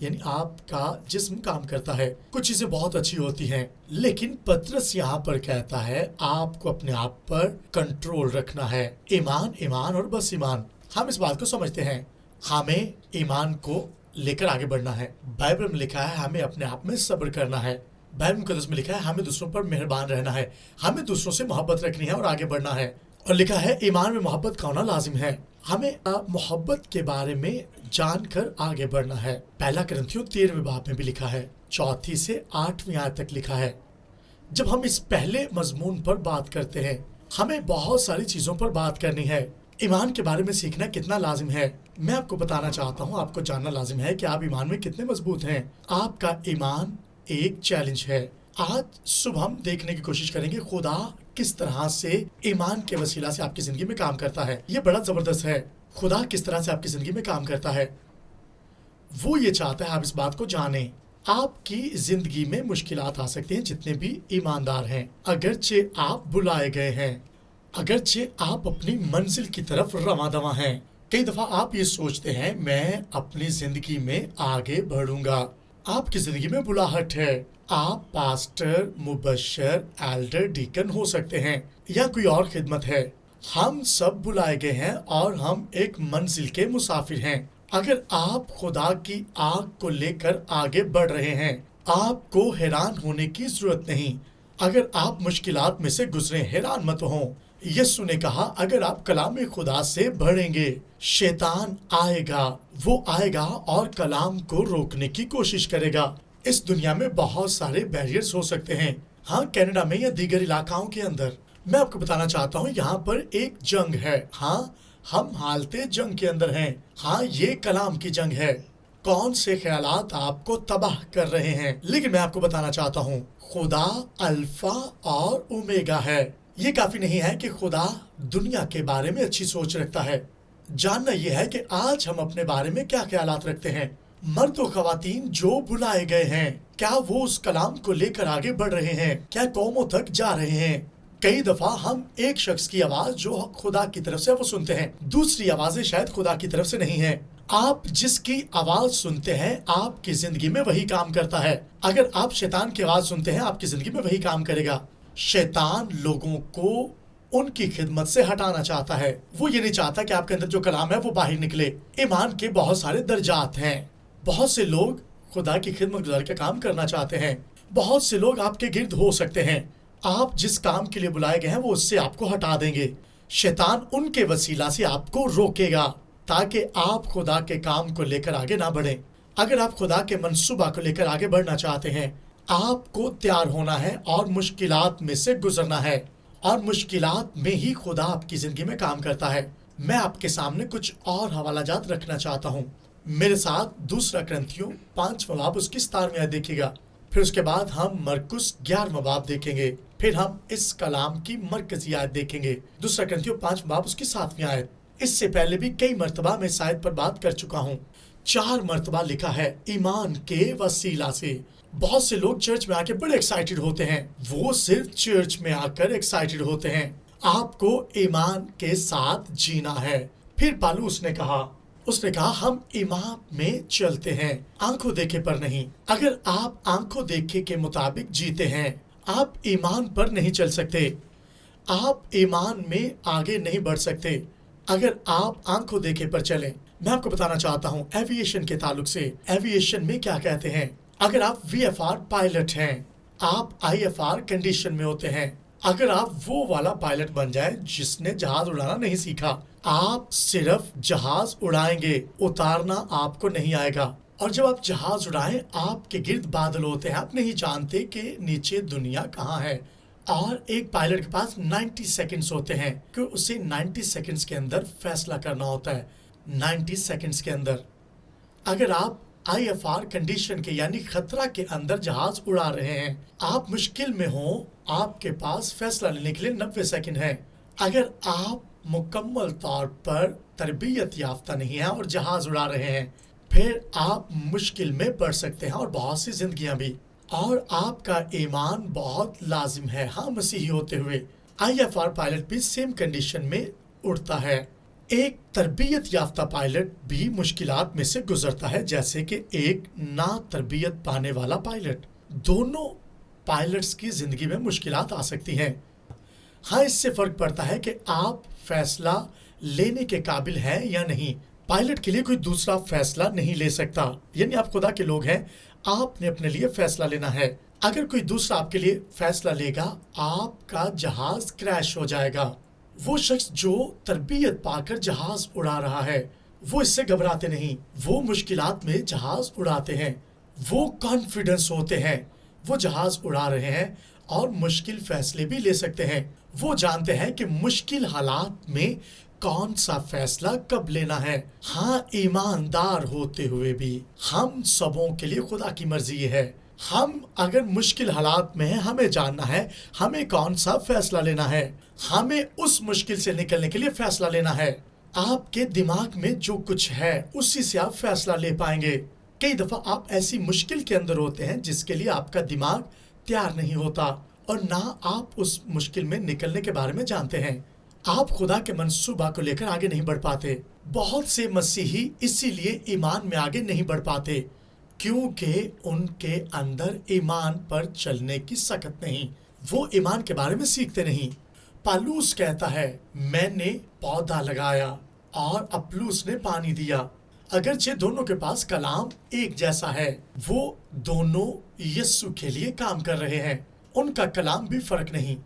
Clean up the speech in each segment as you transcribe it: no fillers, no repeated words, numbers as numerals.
یعنی آپ کا جسم کام کرتا ہے، کچھ چیزیں بہت اچھی ہوتی ہیں، لیکن پطرس یہاں پر کہتا ہے آپ کو اپنے آپ پر کنٹرول رکھنا ہے۔ ایمان، ایمان اور بس ایمان۔ ہم اس بات کو سمجھتے ہیں، ہمیں ایمان کو لے کر آگے بڑھنا ہے۔ بائبل میں لکھا ہے ہمیں اپنے آپ میں صبر کرنا ہے۔ بائبل مقدس میں لکھا ہے ہمیں دوسروں پر مہربان رہنا ہے، ہمیں دوسروں سے محبت رکھنی ہے اور آگے بڑھنا ہے۔ اور لکھا ہے ایمان میں محبت کا ہونا لازم ہے۔ ہمیں محبت کے بارے میں جان کر آگے بڑھنا ہے۔ پہلا کرنتھیوں 13 باب میں بھی لکھا ہے، 4 سے 8 آیت تک لکھا ہے۔ جب ہم اس پہلے مضمون پر بات کرتے ہیں، ہمیں بہت ساری چیزوں پر بات کرنی ہے۔ ایمان کے بارے میں سیکھنا کتنا لازم ہے، میں آپ کو بتانا چاہتا ہوں، آپ کو جاننا لازم ہے کہ آپ ایمان میں کتنے مضبوط ہیں۔ آپ کا ایمان ایک چیلنج ہے۔ آج صبح ہم دیکھنے کی کوشش کریں گے خدا کس طرح سے ایمان کے وسیلہ سے آپ کی زندگی میں کام کرتا ہے۔ یہ بڑا زبردست ہے، خدا کس طرح سے آپ کی زندگی میں کام کرتا ہے۔ وہ یہ چاہتا ہے آپ اس بات کو جانیں۔ آپ کی زندگی میں مشکلات آ سکتے ہیں، جتنے بھی ایماندار ہیں، اگرچہ آپ بلائے گئے ہیں، اگرچہ آپ اپنی منزل کی طرف رواں دواں ہیں۔ کئی دفعہ آپ یہ سوچتے ہیں میں اپنی زندگی میں آگے بڑھوں گا۔ آپ کی زندگی میں بلاہٹ ہے، آپ پاسٹر، مبشر، ایلڈر، ڈیکن ہو سکتے ہیں یا کوئی اور خدمت ہے۔ ہم سب بلائے گئے ہیں اور ہم ایک منزل کے مسافر ہیں۔ اگر آپ خدا کی آگ کو لے کر آگے بڑھ رہے ہیں، آپ کو حیران ہونے کی ضرورت نہیں۔ اگر آپ مشکلات میں سے گزرے، حیران مت ہوں۔ یسوع نے کہا اگر آپ کلام خدا سے بڑھیں گے، شیطان آئے گا، وہ آئے گا اور کلام کو روکنے کی کوشش کرے گا۔ اس دنیا میں بہت سارے بیریئرز ہو سکتے ہیں، ہاں کینیڈا میں یا دیگر علاقوں کے اندر۔ میں آپ کو بتانا چاہتا ہوں یہاں پر ایک جنگ ہے، ہاں ہم حالت جنگ کے اندر ہیں، ہاں یہ کلام کی جنگ ہے۔ کون سے خیالات آپ کو تباہ کر رہے ہیں، لیکن میں آپ کو بتانا چاہتا ہوں خدا الفا اور اومیگا ہے۔ یہ کافی نہیں ہے کہ خدا دنیا کے بارے میں اچھی سوچ رکھتا ہے، جاننا یہ ہے کہ آج ہم اپنے بارے میں کیا خیالات رکھتے ہیں۔ مرد و خواتین جو بلائے گئے ہیں، کیا وہ اس کلام کو لے کر آگے بڑھ رہے ہیں، کیا قوموں تک جا رہے ہیں؟ کئی دفعہ ہم ایک شخص کی آواز جو خدا کی طرف سے وہ سنتے ہیں، دوسری آوازیں شاید خدا کی طرف سے نہیں ہیں۔ آپ جس کی آواز سنتے ہیں آپ کی زندگی میں وہی کام کرتا ہے۔ اگر آپ شیطان کی آواز سنتے ہیں آپ کی زندگی میں وہی کام کرے گا۔ شیطان لوگوں کو ان کی خدمت سے ہٹانا چاہتا ہے، وہ یہ نہیں چاہتا کہ آپ کے اندر جو کلام ہے وہ باہر نکلے۔ ایمان کے بہت سارے درجات ہیں، بہت سے لوگ خدا کی خدمت گزاری کا کام کرنا چاہتے ہیں، بہت سے لوگ آپ کے گرد ہو سکتے ہیں۔ آپ جس کام کے لیے بلائے گئے ہیں وہ اس سے آپ کو ہٹا دیں گے۔ شیطان ان کے وسیلہ سے آپ کو روکے گا تاکہ آپ خدا کے کام کو لے کر آگے نہ بڑھیں۔ اگر آپ خدا کے منصوبہ کو لے کر آگے بڑھنا چاہتے ہیں، آپ کو تیار ہونا ہے اور مشکلات میں سے گزرنا ہے، اور مشکلات میں ہی خدا آپ کی زندگی میں کام کرتا ہے۔ میں آپ کے سامنے کچھ اور حوالہ جات رکھنا چاہتا ہوں۔ میرے ساتھ دوسرا کرنتھیوں 5 باب اس کی 17 آیت دیکھیے گا، پھر اس کے بعد ہم مرکس 11 باب دیکھیں گے، پھر ہم اس کلام کی مرکزی آیت دیکھیں گے، دوسرا کرنتھیوں 5 باب اس کی 7 آیت۔ اس سے پہلے بھی کئی مرتبہ میں اس آیت پر بات کر چکا ہوں۔ 4 مرتبہ لکھا ہے ایمان کے وسیلہ سے۔ بہت سے لوگ چرچ میں آ کے بڑے ایکسائٹڈ ہوتے ہیں، وہ صرف چرچ میں آ کر ایکسائٹڈ ہوتے ہیں۔ آپ کو ایمان کے ساتھ جینا ہے۔ پھر پالوس نے کہا ہم ایمان میں چلتے ہیں، آنکھوں دیکھے پر نہیں۔ اگر آپ آنکھوں دیکھے کے مطابق جیتے ہیں، آپ ایمان پر نہیں چل سکتے، آپ ایمان میں آگے نہیں بڑھ سکتے اگر آپ آنکھوں دیکھے پر چلیں۔ میں آپ کو بتانا چاہتا ہوں ایویشن کے تعلق سے، ایویشن میں کیا کہتے ہیں۔ اگر آپ VFR پائلٹ ہیں، آپ IFR کنڈیشن میں ہوتے ہیں، اگر آپ وہ والا پائلٹ بن جائیں جس نے جہاز اڑانا نہیں سیکھا، آپ صرف جہاز اڑائیں گے، اتارنا آپ کو نہیں آئے گا۔ اور جب آپ جہاز اڑائیں آپ کے گرد بادل ہوتے ہیں، آپ نہیں جانتے کہ نیچے دنیا کہاں ہے۔ اور ایک پائلٹ کے پاس 90 سیکنڈز ہوتے ہیں کہ اسے 90 سیکنڈز کے اندر فیصلہ کرنا ہوتا ہے۔ 90 سیکنڈز کے اندر اگر آپ IFR کنڈیشن کے یعنی خطرہ کے اندر جہاز اڑا رہے ہیں، آپ مشکل میں ہوں، آپ کے پاس فیصلہ لینے کے لیے 90 سیکنڈ ہے۔ اگر آپ مکمل طور پر تربیت یافتہ نہیں ہیں اور جہاز اڑا رہے ہیں، پھر آپ مشکل میں پڑ سکتے ہیں اور بہت سی زندگیاں بھی۔ اور آپ کا ایمان بہت لازم ہے، ہاں مسیحی ہوتے ہوئے۔ IFR پائلٹ بھی سیم کنڈیشن میں اڑتا ہے۔ ایک تربیت یافتہ پائلٹ بھی مشکلات میں سے گزرتا ہے جیسے کہ ایک نا تربیت پانے والا پائلٹ۔ دونوں پائلٹس کی زندگی میں مشکلات آ سکتی ہیں۔ ہاں، اس سے فرق پڑتا ہے کہ آپ فیصلہ لینے کے قابل ہیں یا نہیں۔ پائلٹ کے لیے کوئی دوسرا فیصلہ نہیں لے سکتا، یعنی آپ خدا کے لوگ ہیں، آپ نے اپنے لیے فیصلہ لینا ہے۔ اگر کوئی دوسرا آپ کے لیے فیصلہ لے گا، آپ کا جہاز کریش ہو جائے گا۔ وہ شخص جو تربیت پا کر جہاز اڑا رہا ہے، وہ اس سے گھبراتے نہیں، وہ مشکلات میں جہاز اڑاتے ہیں، وہ کانفیڈنس ہوتے ہیں، وہ جہاز اڑا رہے ہیں اور مشکل فیصلے بھی لے سکتے ہیں۔ وہ جانتے ہیں کہ مشکل حالات میں کون سا فیصلہ کب لینا ہے۔ ہاں، ایماندار ہوتے ہوئے بھی ہم سبوں کے لیے خدا کی مرضی یہ ہے، ہم اگر مشکل حالات میں ہیں، ہمیں جاننا ہے ہمیں کون سا فیصلہ لینا ہے، ہمیں اس مشکل سے نکلنے کے لیے فیصلہ لینا ہے۔ آپ کے دماغ میں جو کچھ ہے اسی سے آپ فیصلہ لے پائیں گے۔ کئی دفعہ آپ ایسی مشکل کے اندر ہوتے ہیں جس کے لیے آپ کا دماغ تیار نہیں ہوتا اور نہ آپ اس مشکل میں نکلنے کے بارے میں جانتے ہیں۔ آپ خدا کے منصوبہ کو لے کر آگے نہیں بڑھ پاتے۔ بہت سے مسیحی اسی لیے ایمان میں آگے نہیں بڑھ پاتے کیونکہ ان کے اندر ایمان پر چلنے کی سکت نہیں، وہ ایمان کے بارے میں سیکھتے نہیں۔ پالوس کہتا ہے، میں نے پودا لگایا اور اپلوس نے پانی دیا۔ اگرچہ دونوں کے پاس کلام ایک جیسا ہے، وہ دونوں یسوع کے لیے کام کر رہے ہیں، ان کا کلام بھی فرق نہیں،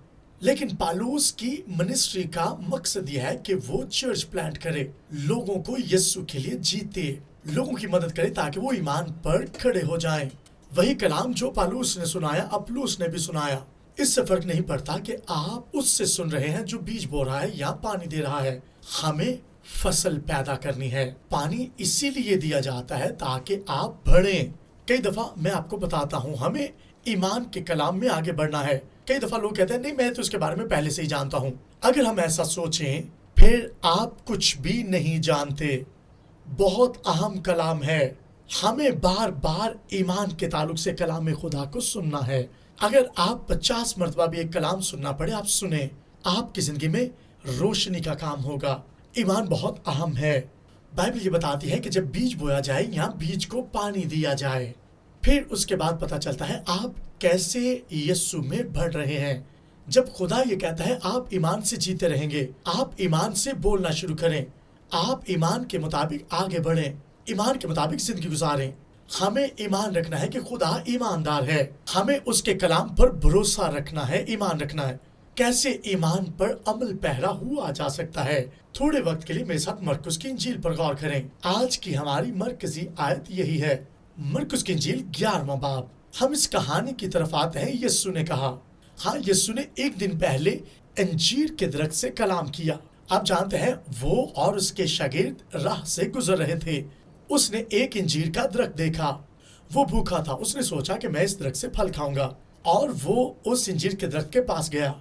لیکن پالوس کی منسٹری کا مقصد یہ ہے کہ وہ چرچ پلانٹ کرے، لوگوں کو یسوع کے لیے جیتے، لوگوں کی مدد کرے تاکہ وہ ایمان پر کھڑے ہو جائیں۔ وہی کلام جو پالوس نے سنایا، اپلوس نے بھی سنایا۔ اس سے فرق نہیں پڑتا کہ آپ اس سے سن رہے ہیں جو بیج بو رہا ہے یا پانی دے رہا ہے۔ ہمیں فصل پیدا کرنی ہے۔ پانی اسی لیے دیا جاتا ہے تاکہ آپ بڑھیں۔ کئی دفعہ میں آپ کو بتاتا ہوں، ہمیں ایمان کے کلام میں آگے بڑھنا ہے۔ کئی دفعہ لوگ کہتے ہیں نہیں، میں تو اس کے بارے میں پہلے سے ہی جانتا ہوں۔ اگر ہم ایسا سوچیں پھر آپ کچھ بھی نہیں جانتے۔ بہت اہم کلام ہے، ہمیں بار بار ایمان کے تعلق سے کلام خدا کو سننا ہے۔ اگر آپ 50 مرتبہ بھی ایک کلام سننا پڑے، آپ سنیں، آپ کی زندگی میں روشنی کا کام ہوگا۔ ایمان بہت اہم ہے۔ بائبل یہ بتاتی ہے کہ جب بیج بویا جائے یا بیج کو پانی دیا جائے، پھر اس کے بعد پتہ چلتا ہے آپ کیسے یسوع میں بڑھ رہے ہیں۔ جب خدا یہ کہتا ہے آپ ایمان سے جیتے رہیں گے، آپ ایمان سے بولنا شروع کریں، آپ ایمان کے مطابق آگے بڑھیں، ایمان کے مطابق زندگی گزاریں۔ ہمیں ایمان رکھنا ہے کہ خدا ایماندار ہے، ہمیں اس کے کلام پر بھروسہ رکھنا ہے، ایمان رکھنا ہے۔ کیسے ایمان پر عمل پیرا ہوا جا سکتا ہے؟ تھوڑے وقت کے لیے میرے ساتھ مرکز کی انجیل پر غور کریں۔ آج کی ہماری مرکزی آیت یہی ہے، مرکز کی انجیل 11واں باب۔ ہم اس کہانی کی طرف آتے ہیں۔ یسوع نے کہا، ہاں، یسوع نے ایک دن پہلے انجیر کے درخت سے کلام کیا۔ آپ جانتے ہیں وہ اور اس کے شاگرد راہ سے گزر رہے تھے۔ اس نے ایک انجیر کا درخت دیکھا، وہ بھوکا تھا، اس نے سوچا کہ میں اس درخت سے پھل کھاؤں گا، اور وہ اس انجیر کے درخت کے پاس گیا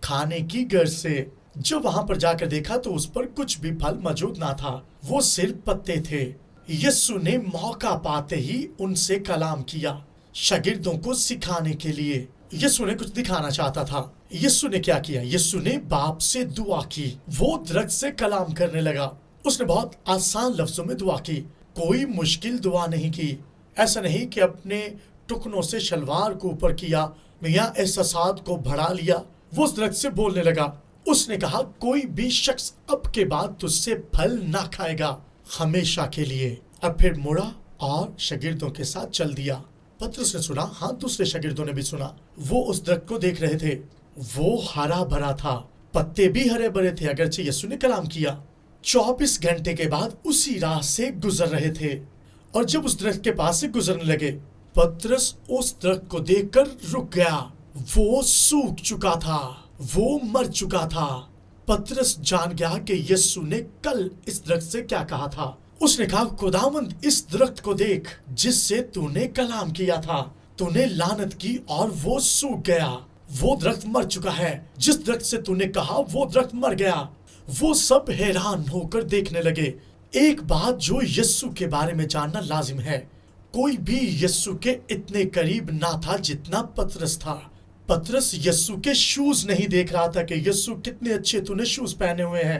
کھانے کی غرض سے۔ جو وہاں پر جا کر دیکھا تو اس پر کچھ بھی پھل موجود نہ تھا، وہ صرف پتے تھے۔ یسوع نے موقع پاتے ہی ان سے کلام کیا، شاگردوں کو سکھانے کے لیے۔ یسوع نے کچھ دکھانا چاہتا تھا۔ یسوع نے کیا کیا؟ یسوع نے باپ سے دعا کی، وہ درخت سے کلام کرنے لگا۔ اس نے بہت آسان لفظوں میں دعا کی، کوئی مشکل دعا نہیں کی۔ ایسا نہیں کہ اپنے ٹکنوں سے شلوار کو اوپر کیا یا احساسات کو بڑھا لیا۔ وہ اس درخت سے بولنے لگا۔ اس نے کہا، کوئی بھی شخص اب کے بعد تجھ سے پھل نہ کھائے گا ہمیشہ کے لیے۔ اور پھر مڑا اور شاگردوں کے ساتھ چل دیا۔ پترس نے سنا، ہاں، دوسرے شاگردوں نے بھی سنا۔ وہ اس درخت کو دیکھ رہے تھے، وہ ہرا بھرا تھا، پتے بھی ہرے بھرے تھے، اگرچہ یسوع نے کلام کیا۔ 24 گھنٹے کے بعد اسی راہ سے گزر رہے تھے، اور جب اس درخت کے پاس سے گزرنے لگے، پترس اس درخت کو دیکھ کر رک گیا۔ وہ سوکھ چکا تھا، وہ مر چکا تھا۔ پترس جان گیا کہ یسوع نے کل اس درخت سے کیا کہا تھا۔ اس نے کہا، خداوند، اس درخت کو دیکھ جس سے تو نے کلام کیا تھا، تو نے لعنت کی اور وہ سوکھ گیا۔ وہ درخت مر چکا ہے، جس درخت سے تو نے کہا وہ درخت مر گیا۔ وہ سب حیران ہو کر دیکھنے لگے۔ ایک بات جو یسوع کے بارے میں جاننا لازم ہے، کوئی بھی یسوع کے اتنے قریب نہ تھا جتنا پترس تھا۔ پترس یسوع کے شوز نہیں دیکھ رہا تھا کہ یسوع کتنے اچھے تو نے شوز پہنے ہوئے ہیں۔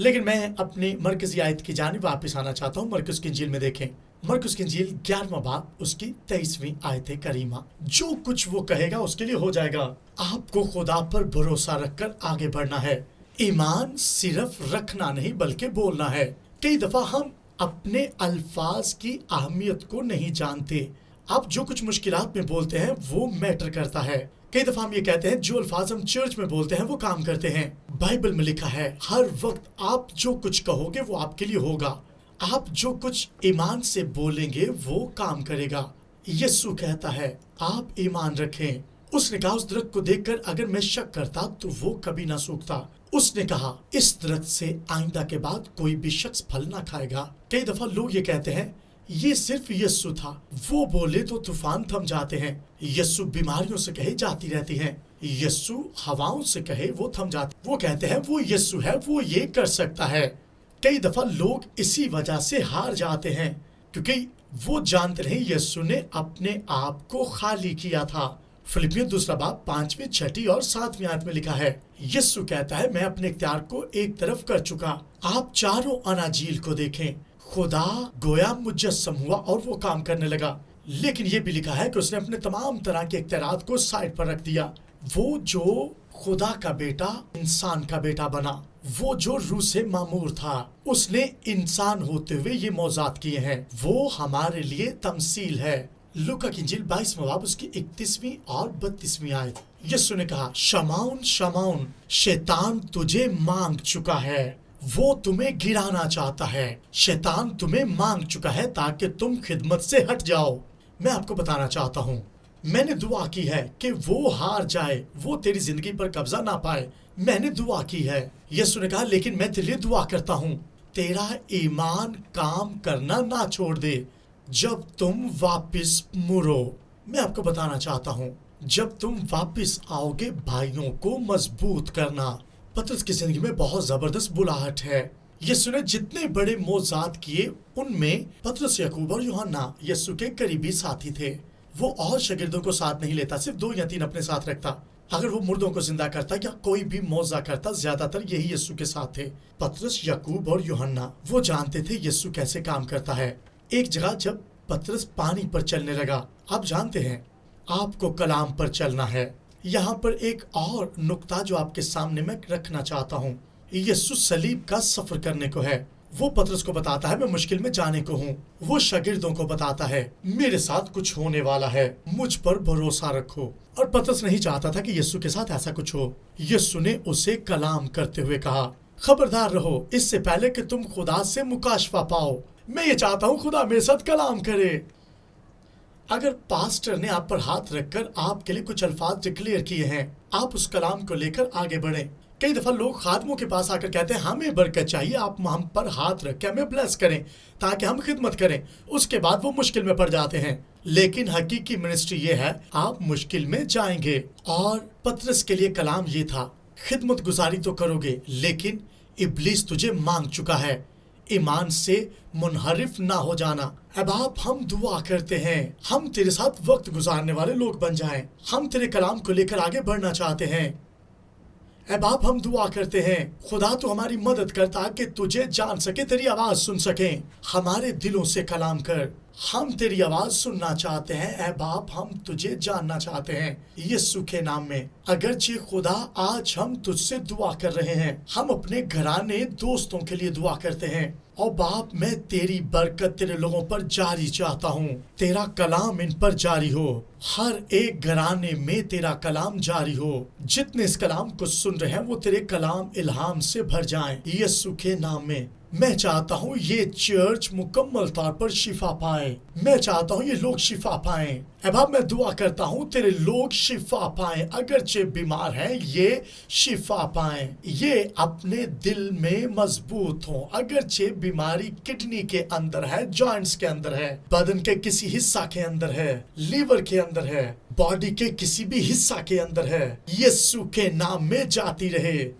لیکن میں اپنی مرکزی آیت کی جانب واپس آنا چاہتا ہوں۔ مرکز کی انجیل میں دیکھیں، مرکز کی انجیل 11واں باب اس کی 23ویں آیت کریمہ، جو کچھ وہ کہے گا اس کے لیے ہو جائے گا۔ آپ کو خدا پر بھروسہ رکھ کر آگے بڑھنا ہے۔ ایمان صرف رکھنا نہیں بلکہ بولنا ہے۔ کئی دفعہ ہم اپنے الفاظ کی اہمیت کو نہیں جانتے۔ آپ جو کچھ مشکلات میں بولتے ہیں وہ میٹر کرتا ہے۔ کئی دفعہ ہم یہ کہتے ہیں جو الفاظ ہم چرچ میں بولتے ہیں وہ کام کرتے ہیں۔ بائبل میں لکھا ہے ہر وقت آپ جو کچھ کہو گے وہ آپ کے لیے ہوگا۔ آپ جو کچھ ایمان سے بولیں گے وہ کام کرے گا۔ یسوع کہتا ہے آپ ایمان رکھیں۔ اس نے کہا اس درخت کو دیکھ کر اگر میں شک کرتا تو وہ کبھی نہ سوکھتا۔ اس نے کہا اس درخت سے آئندہ کے بعد کوئی بھی شخص پھل نہ کھائے گا۔ کئی دفعہ لوگ یہ کہتے ہیں یہ صرف یسوع تھا، وہ بولے تو طوفان تھم جاتے ہیں۔ یسوع بیماریوں سے کہے جاتی رہتی ہیں۔ یسوع ہواؤں سے کہے وہ تھم جاتے، وہ کہتے ہیں وہ یسوع ہے، وہ یہ کر سکتا ہے۔ کئی دفعہ لوگ اسی وجہ سے ہار جاتے ہیں کیونکہ وہ جانتے نہیں یسوع نے اپنے آپ کو خالی کیا تھا۔ فلپیوں 2 باب 5ویں 6 اور 7ویں آیت میں لکھا ہے یسوع کہتا ہے میں اپنے اختیار کو ایک طرف کر چکا۔ آپ چاروں اناجیل کو دیکھیں، خدا گویا مجسم ہوا اور وہ کام کرنے لگا، لیکن یہ بھی لکھا ہے کہ اس نے اپنے تمام طرح کے اختیارات کو سائڈ پر رکھ دیا۔ وہ جو خدا کا بیٹا انسان کا بیٹا بنا، وہ جو روح سے معمور تھا، اس نے انسان ہوتے ہوئے یہ معجزات کیے ہیں۔ وہ ہمارے لیے تمثیل ہے۔ لوکا کی انجیل 22واں باب اس کی 31ویں اور 32ویں آیت، یسوع نے کہا شمعون شمعون شیطان تجھے مانگ چکا ہے، وہ تمہیں گرانا چاہتا ہے۔ شیطان تمہیں مانگ چکا ہے تاکہ تم خدمت سے ہٹ جاؤ۔ میں آپ کو بتانا چاہتا ہوں میں نے دعا کی ہے کہ وہ ہار جائے، وہ تیری زندگی پر قبضہ نہ پائے۔ میں نے دعا کی ہے۔ یسوع نے کہا لیکن میں تیرے لیے دعا کرتا ہوں تیرا ایمان کام کرنا نہ چھوڑ دے جب تم واپس مڑو۔ میں آپ کو بتانا چاہتا ہوں جب تم واپس آؤ گے بھائیوں کو مضبوط کرنا۔ پطرس کی زندگی میں بہت زبردست بلاہٹ ہے۔ یسوع نے جتنے بڑے معجزات کیے ان میں پطرس، یعقوب اور یوحنا یسوع کے قریبی ساتھی تھے۔ وہ اور شاگردوں کو ساتھ نہیں لیتا، صرف 2 یا 3 اپنے ساتھ رکھتا۔ اگر وہ مردوں کو زندہ کرتا یا کوئی بھی معجزہ کرتا، زیادہ تر یہی یسوع کے ساتھ تھے۔ پطرس، یعقوب اور یوحنا وہ جانتے تھے یسوع کیسے کام کرتا ہے۔ ایک جگہ جب پطرس پانی پر چلنے لگا، آپ جانتے ہیں آپ کو کلام پر چلنا ہے۔ یہاں پر ایک اور نقطہ جو آپ کے سامنے میں رکھنا چاہتا ہوں، یسوع صلیب کا سفر کرنے کو ہے۔ وہ پطرس کو بتاتا ہے میں مشکل میں جانے کو ہوں، وہ شاگردوں کو بتاتا ہے میرے ساتھ کچھ ہونے والا ہے، مجھ پر بھروسہ رکھو۔ اور پطرس نہیں چاہتا تھا کہ یسوع کے ساتھ ایسا کچھ ہو۔ یسوع نے اسے کلام کرتے ہوئے کہا خبردار رہو اس سے پہلے کہ تم خدا سے مکاشفہ پاؤ۔ میں یہ چاہتا ہوں خدا میرے ساتھ کلام کرے۔ اگر پاسٹر نے آپ پر ہاتھ رکھ کر آپ کے لیے کچھ الفاظ ڈکلیئر کیے ہیں، آپ اس کلام کو لے کر آگے بڑھیں۔ کئی دفعہ لوگ خادموں کے پاس آ کر کہتے ہیں ہمیں برکت چاہیے، آپ ہم پر ہاتھ رکھ کے ہمیں بلیس کریں تاکہ ہم خدمت کریں۔ اس کے بعد وہ مشکل میں پڑ جاتے ہیں، لیکن حقیقی منسٹری یہ ہے آپ مشکل میں جائیں گے۔ اور پطرس کے لیے کلام یہ تھا خدمت گزاری تو کرو گے لیکن ابلیس تجھے مانگ چکا ہے، ایمان سے منحرف نہ ہو جانا۔ اب آپ ہم دعا کرتے ہیں ہم تیرے ساتھ وقت گزارنے والے لوگ بن جائیں، ہم تیرے کلام کو لے کر آگے بڑھنا چاہتے ہیں۔ اے باپ ہم دعا کرتے ہیں خدا تو ہماری مدد کرتا کہ تجھے جان سکے، تیری آواز سن سکیں، ہمارے دلوں سے کلام کر، ہم تیری آواز سننا چاہتے ہیں۔ اے باپ ہم تجھے جاننا چاہتے ہیں یسوع کے نام میں۔ اگرچہ خدا آج ہم تجھ سے دعا کر رہے ہیں، ہم اپنے گھرانے دوستوں کے لیے دعا کرتے ہیں، اور باپ میں تیری برکت تیرے لوگوں پر جاری چاہتا ہوں، تیرا کلام ان پر جاری ہو، ہر ایک گھرانے میں تیرا کلام جاری ہو۔ جتنے اس کلام کو سن رہے ہیں وہ تیرے کلام الہام سے بھر جائیں یسوع کے نام میں۔ میں چاہتا ہوں یہ چرچ مکمل طور پر شفا پائے، میں چاہتا ہوں یہ لوگ شفا پائیں۔ اے باپ میں دعا کرتا ہوں تیرے لوگ شفا پائیں، اگرچہ بیمار ہیں یہ شفا پائیں، یہ اپنے دل میں مضبوط ہوں۔ اگرچہ بیماری کڈنی کے اندر ہے، جوائنٹس کے اندر ہے، بدن کے کسی حصہ کے اندر ہے، لیور کے اندر ہے، باڈی کے کسی بھی حصہ کے اندر ہے، یسوع کے نام میں جاتی رہے۔